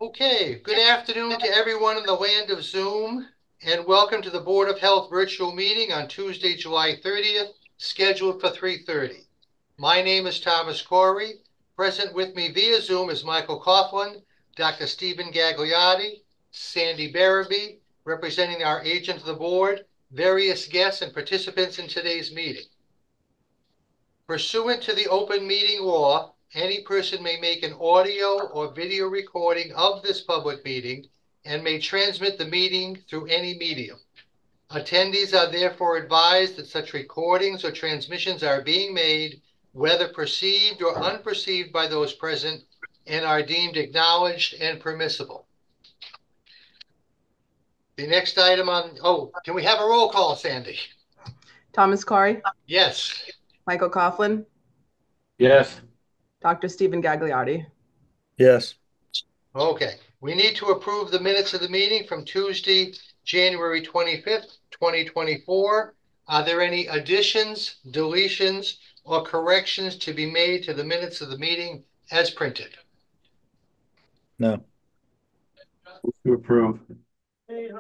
Okay, good afternoon to everyone in the land of Zoom, and welcome to the Board of Health virtual meeting on Tuesday, July 30th, scheduled for 3:30. My name is Thomas Corey. Present with me via Zoom is Michael Coughlin, Dr. Stephen Gagliardi, Sandy Barabee, representing our agent of the board, various guests and participants in today's meeting. Pursuant to the open meeting law, any person may make an audio or video recording of this public meeting and may transmit the meeting through any medium. Attendees are therefore advised that such recordings or transmissions are being made, whether perceived or unperceived by those present, and are deemed acknowledged and permissible. The next item can we have a roll call, Sandy? Thomas Corey? Yes. Michael Coughlin? Yes. Dr. Stephen Gagliardi? Yes. Okay, we need to approve the minutes of the meeting from Tuesday, January 25th, 2024. Are there any additions, deletions, or corrections to be made to the minutes of the meeting as printed? No. To approve.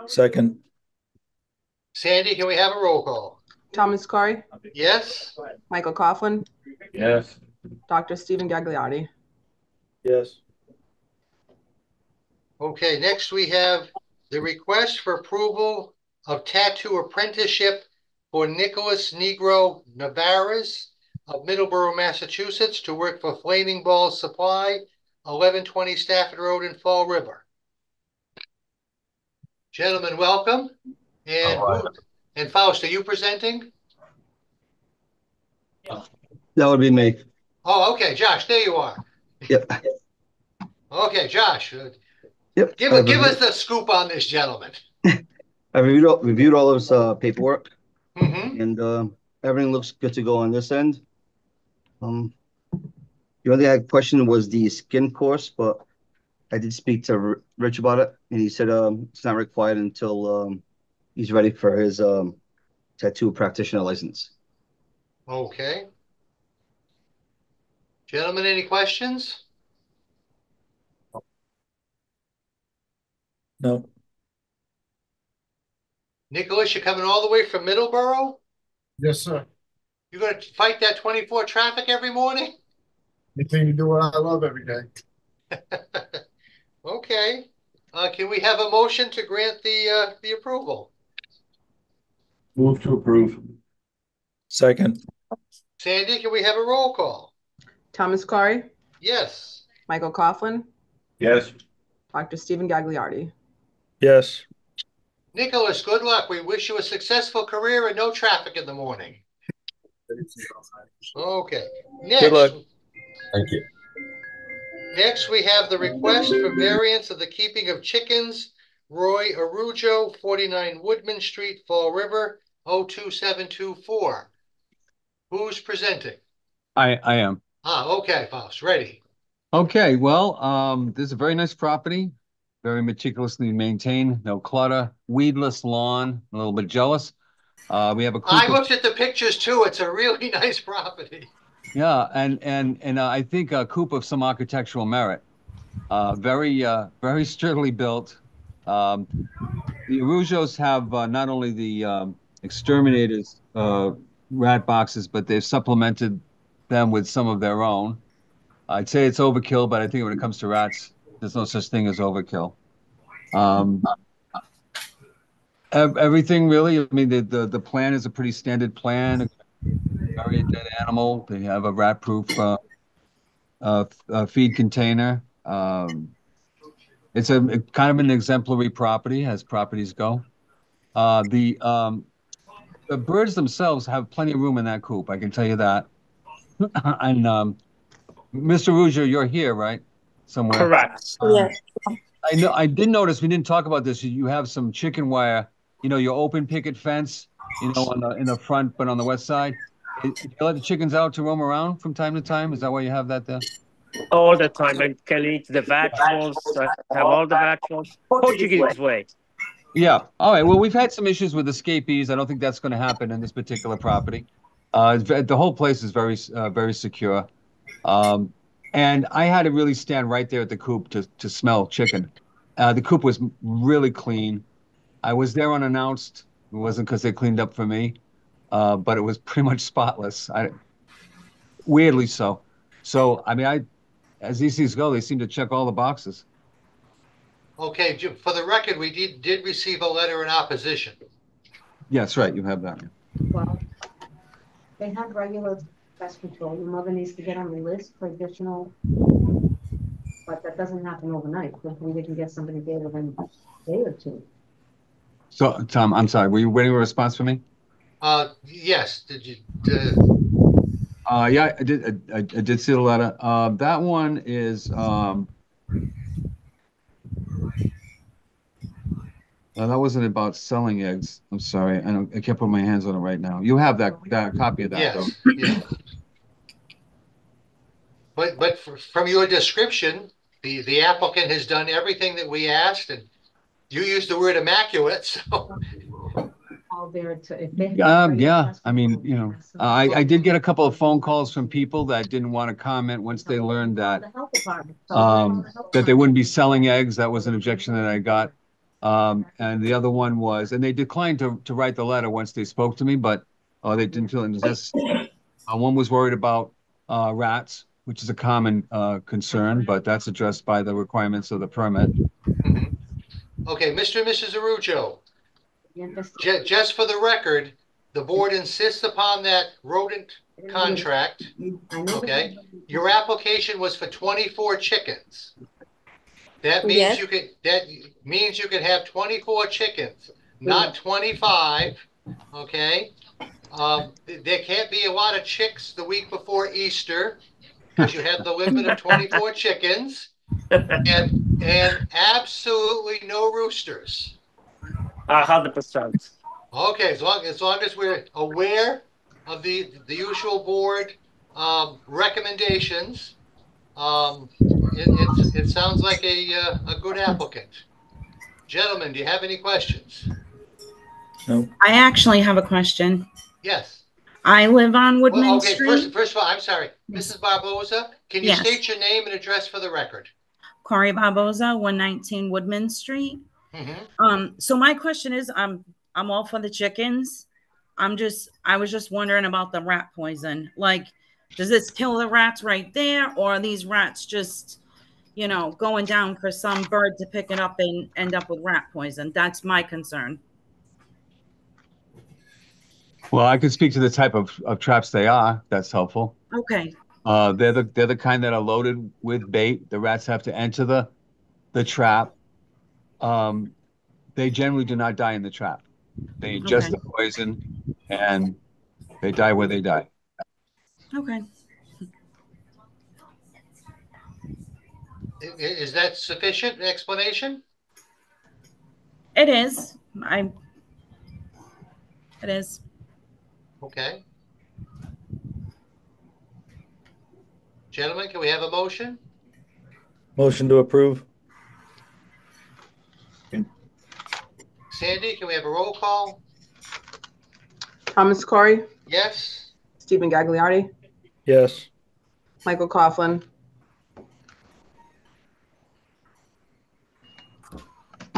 Second. Sandy, can we have a roll call? Thomas Corey? Yes. Michael Coughlin? Yes. Dr. Stephen Gagliardi? Yes. Okay, next we have the request for approval of tattoo apprenticeship for Nicholas Negro Navarez of Middleborough, Massachusetts, to work for Flaming Ball Supply, 1120 Stafford Road in Fall River. Gentlemen, welcome. And Faust, are you presenting? That would be me. Oh, okay, Josh, there you are. Yep. Okay, Josh, Yep. give us the scoop on this gentleman. I reviewed all those paperwork, Mm-hmm. and everything looks good to go on this end. The only thing I had question was the skin course, but I did speak to Rich about it, and he said it's not required until he's ready for his tattoo practitioner license. Okay. Gentlemen, any questions? No. Nicholas, you're coming all the way from Middleborough? Yes, sir. You're going to fight that 24 traffic every morning? Continue to do what I love every day. Okay. Can we have a motion to grant the approval? Move to approve. Second. Sandy, can we have a roll call? Thomas Corey? Yes. Michael Coughlin? Yes. Dr. Stephen Gagliardi? Yes. Nicholas, good luck. We wish you a successful career and no traffic in the morning. Okay. Next, Good luck. Thank you. Next, we have the request for variance of the keeping of chickens. Roy Arujo, 49 Woodman Street, Fall River, 02724. Who's presenting? I am. Okay, Faust, ready. Okay, well, this is a very nice property, very meticulously maintained, no clutter, weedless lawn, a little bit jealous. We have a I looked at the pictures too. It's a really nice property. Yeah, and I think a coop of some architectural merit. Very sturdily built. The Arujos have not only the exterminated rat boxes, but they've supplemented them with some of their own. I'd say it's overkill, but I think when it comes to rats, there's no such thing as overkill. Everything really, I mean, the plan is a pretty standard plan. Very dead animal. They have a rat-proof feed container. It's a kind of an exemplary property as properties go. The birds themselves have plenty of room in that coop. I can tell you that. And Mr. Ruger, you're here, right? Somewhere. Correct. Yes. I know. I did notice we didn't talk about this. You have some chicken wire. You know, your open picket fence. You know, in the front, but on the west side. Do you let the chickens out to roam around from time to time? Is that why you have that there? All the time. I can eat the vegetables. I have all the vegetables. Portuguese way. Yeah. All right. Well, we've had some issues with escapees. I don't think that's going to happen in this particular property. The whole place is very secure. And I had to really stand right there at the coop to smell chicken. The coop was really clean. I was there unannounced. It wasn't because they cleaned up for me, but it was pretty much spotless. Weirdly so. So, I mean, as these things go, they seem to check all the boxes. Okay, for the record, we did receive a letter in opposition. Yes, right. You have that. Well, they have regular pest control. Your mother needs to get on the list for additional, but that doesn't happen overnight. Hopefully they can get somebody there within a day or two. So, Tom, I'm sorry. Were you waiting for a response from me? Yes. Did you? Yeah, I did. I did see the letter. That one is. That wasn't about selling eggs. I'm sorry. I can't put my hands on it right now. You have that copy of that, Yes. though. Yeah. But from your description, the applicant has done everything that we asked, and you used the word immaculate. So. All there to, if they have Yeah. pest I mean, control, I did get a couple of phone calls from people that didn't want to comment once they learned that the health department. that they wouldn't be selling eggs. That was an objection that I got. And the other one was, and they declined to write the letter once they spoke to me, but they didn't feel it necessary. One was worried about rats, which is a common concern, but that's addressed by the requirements of the permit. Mhm. Okay, Mr. and Mrs. Arujo, just for the record, the board insists upon that rodent contract. Okay, your application was for 24 chickens. That means Yes. you can have 24 chickens, not 25. Okay. There can't be a lot of chicks the week before Easter because you have the limit of 24 chickens, and absolutely no roosters. 100%. Okay, as long as we're aware of the usual board recommendations, it sounds like a good applicant. Gentlemen, do you have any questions? No. I actually have a question. Yes. I live on Woodman Well, okay, Street. first of all, I'm sorry. Mrs. Barboza, can you Yes. state your name and address for the record? Corey Barboza, 119 Woodman Street. Mm-hmm. So my question is, I'm all for the chickens. I was just wondering about the rat poison. Like, does this kill the rats right there, or are these rats just, going down for some bird to pick it up and end up with rat poison? That's my concern. Well, I could speak to the type of traps they are. That's helpful. Okay. They're the kind that are loaded with bait. The rats have to enter the trap. They generally do not die in the trap. They ingest the poison and they die where they die. Okay. Is that sufficient explanation? It is. It is. Okay. Gentlemen, can we have a motion? Motion to approve. Sandy, can we have a roll call? Thomas Corey, Yes? Stephen Gagliardi, Yes. Michael Coughlin,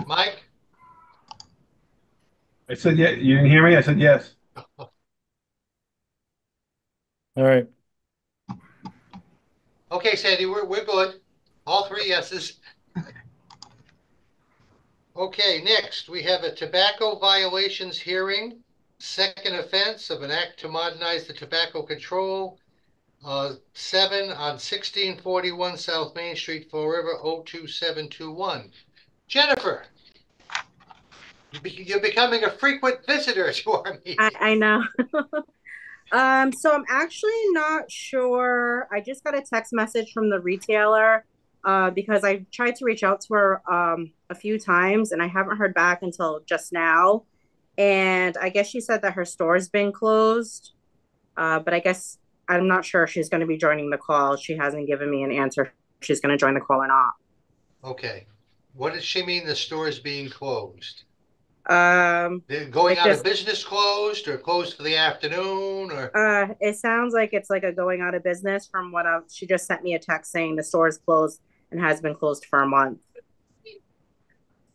Mike? I said, yeah, you didn't hear me? I said, yes. All right. Okay, Sandy, we're good. All three yeses. Okay, next we have a tobacco violations hearing, second offense of an act to modernize the tobacco control, 7 on 1641 South Main Street, Fall River, 02721. Jennifer, you're becoming a frequent visitor to our meeting. I know. So I'm actually not sure. I just got a text message from the retailer because I tried to reach out to her a few times and I haven't heard back until just now. And I guess she said that her store's been closed. But I guess I'm not sure if she's going to be joining the call. She hasn't given me an answer if she's going to join the call or not. Okay. What does she mean the store is being closed? They're going It out of just- business closed or closed for the afternoon or? It sounds like it's like a going out of business from what she just sent me a text saying the store is closed and has been closed for a month.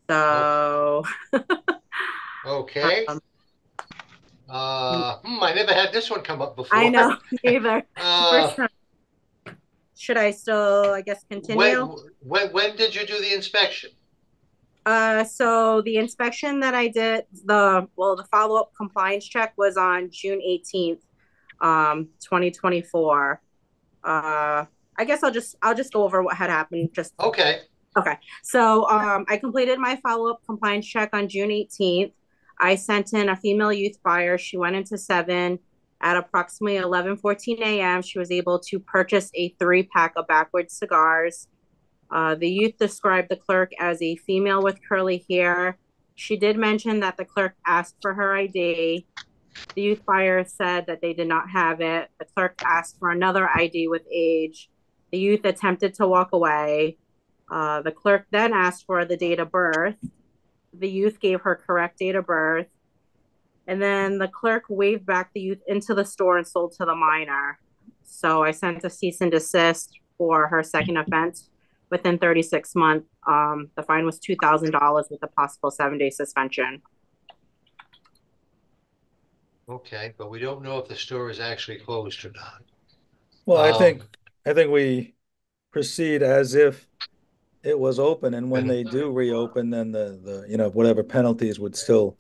So, Okay. I never had this one come up before. I know, neither. Uh, First time. Should I still, I guess, continue? when did you do the inspection? So the inspection that I did, the follow-up compliance check was on June 18th, 2024. I guess I'll just go over what had happened. Okay. Okay. So I completed my follow-up compliance check on June 18th. I sent in a female youth buyer. She went into 7 at approximately 11:14 a.m. She was able to purchase a 3-pack of Backwoods cigars. The youth described the clerk as a female with curly hair. She did mention that the clerk asked for her ID. The youth buyer said that they did not have it. The clerk asked for another ID with age. The youth attempted to walk away. The clerk then asked for the date of birth. The youth gave her correct date of birth. And then the clerk waved back the youth into the store and sold to the minor. So I sent a cease and desist for her second offense within 36 months. The fine was $2,000 with a possible 7-day suspension. Okay, but we don't know if the store is actually closed or not. Well, I think we proceed as if it was open, and when they do reopen, then the whatever penalties would still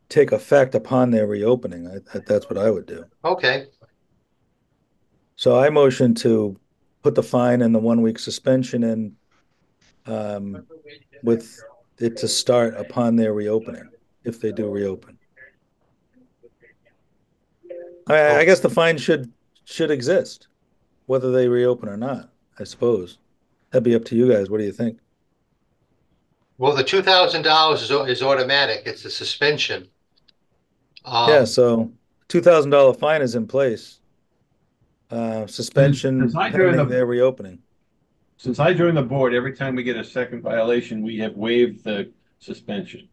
take effect upon their reopening. That's what I would do. Okay. So I motion to put the fine and the 1-week suspension in, with it to start upon their reopening, if they do reopen. I guess the fine should exist, whether they reopen or not, I suppose. That'd be up to you guys. What do you think? Well, the $2,000 is automatic. It's a suspension. Yeah, so $2,000 fine is in place. Suspension Since I joined pending their reopening. Since I joined the board, every time we get a second violation, we have waived the suspension.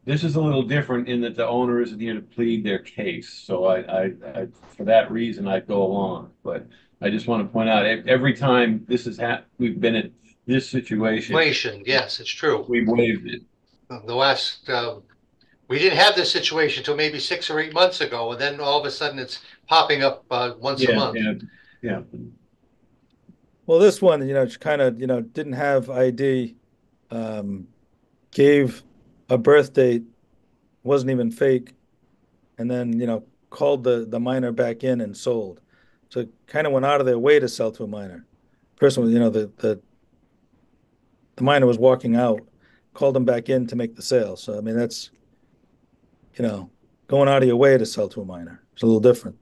This is a little different in that the owner isn't here to plead their case. So I for that reason, I'd go along. But I just want to point out, every time this has we've been in this situation. Yes, it's true. We've waived it. The last, we didn't have this situation until maybe 6 or 8 months ago, and then all of a sudden it's popping up once a month. Yeah. Well, this one, kind of, didn't have ID, gave a birth date, wasn't even fake, and then, called the minor back in and sold. So it kind of went out of their way to sell to a minor. Person was, the minor was walking out, called them back in to make the sale. So, I mean, that's, going out of your way to sell to a minor. It's a little different.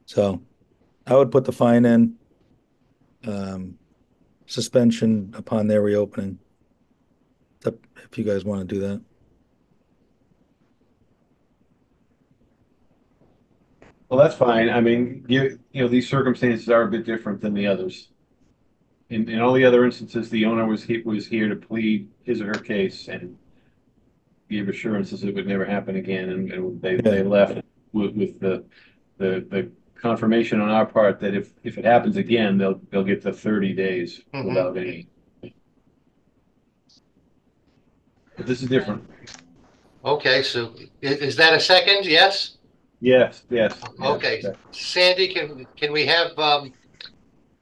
So I would put the fine in, suspension upon their reopening, if you guys want to do that. Well, that's fine. I mean, these circumstances are a bit different than the others. In all the other instances, the owner was here to plead his or her case and give assurances it would never happen again, and they left with the confirmation on our part that if it happens again, they'll get the 30 days without any. But this is different. Okay, so is that a second? Yes? Yes. Okay, Sandy, can we have,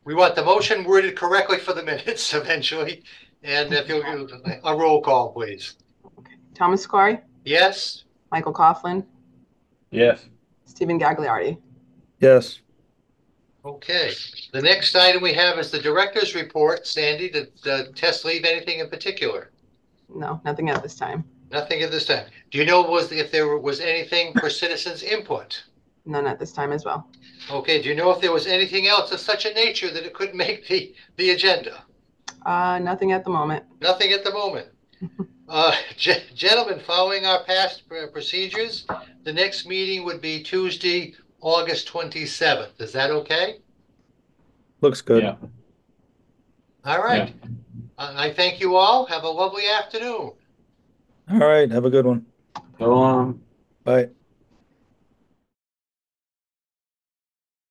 we want the motion worded correctly for the minutes eventually, and if you'll do a roll call, please. Thomas Corey, Yes? Michael Coughlin, Yes. Stephen Gagliardi. Yes. Okay, the next item we have is the director's report. Sandy, did Tess leave anything in particular? No, nothing at this time. Nothing at this time. Do you know if there was anything for citizens' input? None at this time as well. Okay, do you know if there was anything else of such a nature that it could make the agenda? Nothing at the moment. Nothing at the moment. Gentlemen, following our past procedures, the next meeting would be Tuesday, August 27th. Is that okay? Looks good. Yeah. All right. I thank you all. Have a lovely afternoon. All right, have a good one. So, Bye.